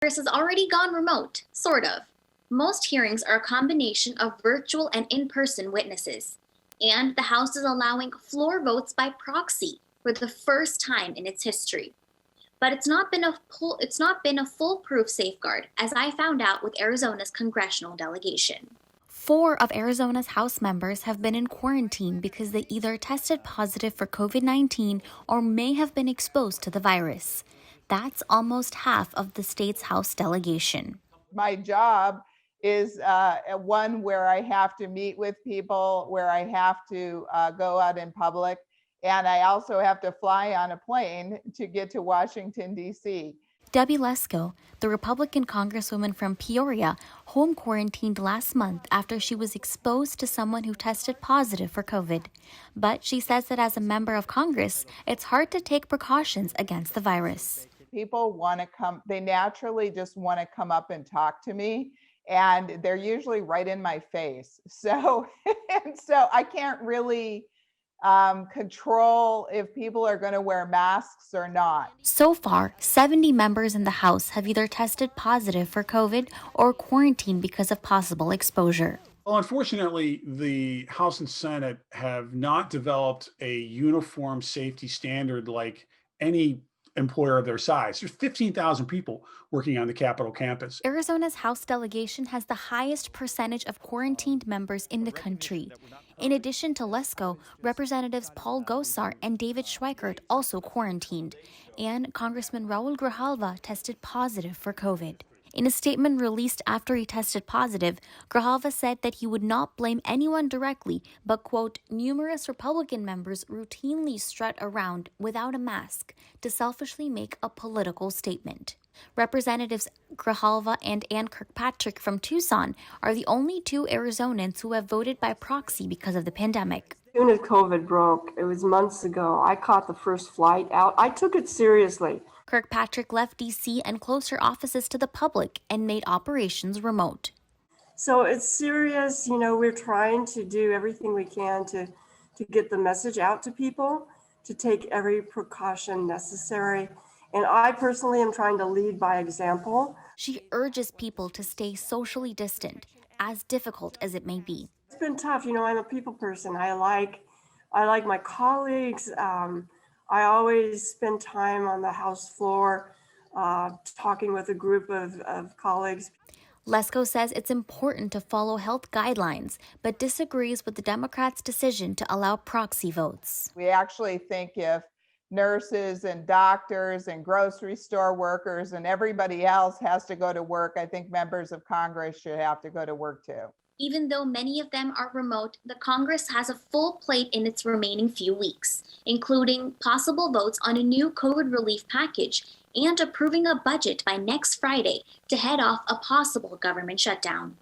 Congress has already gone remote, sort of. Most hearings are a combination of virtual and in-person witnesses. And the House is allowing floor votes by proxy for the first time in its history. But it's not been a foolproof safeguard, as I found out with Arizona's congressional delegation. 4 of Arizona's House members have been in quarantine because they either tested positive for COVID-19 or may have been exposed to the virus. That's almost half of the state's House delegation. My job is one where I have to meet with people, where I have to go out in public, and I also have to fly on a plane to get to Washington, D.C. Debbie Lesko, the Republican congresswoman from Peoria, home quarantined last month after she was exposed to someone who tested positive for COVID. But she says that as a member of Congress, it's hard to take precautions against the virus. People want to come, they naturally just want to come up and talk to me, and they're usually right in my face. So I can't really control if people are going to wear masks or not. So far, 70 members in the House have either tested positive for COVID or quarantined because of possible exposure. Well, unfortunately, the House and Senate have not developed a uniform safety standard like any employer of their size. There's 15,000 people working on the Capitol campus. Arizona's House delegation has the highest percentage of quarantined members in the country. In addition to Lesko, Representatives Paul Gosar and David Schweikert also quarantined, and Congressman Raul Grijalva tested positive for COVID. In a statement released after he tested positive, Grijalva said that he would not blame anyone directly, but, quote, numerous Republican members routinely strut around without a mask to selfishly make a political statement. Representatives Grijalva and Ann Kirkpatrick from Tucson are the only 2 Arizonans who have voted by proxy because of the pandemic. As soon as COVID broke, it was months ago, I caught the first flight out. I took it seriously. Kirkpatrick left D.C. and closed her offices to the public and made operations remote. So it's serious. We're trying to do everything we can to get the message out to people, to take every precaution necessary. And I personally am trying to lead by example. She urges people to stay socially distant, as difficult as it may be. It's been tough. I'm a people person. I like my colleagues. I always spend time on the House floor talking with a group of colleagues. Lesko says it's important to follow health guidelines, but disagrees with the Democrats' decision to allow proxy votes. We actually think if nurses and doctors and grocery store workers and everybody else has to go to work, I think members of Congress should have to go to work too. Even though many of them are remote, the Congress has a full plate in its remaining few weeks, including possible votes on a new COVID relief package and approving a budget by next Friday to head off a possible government shutdown.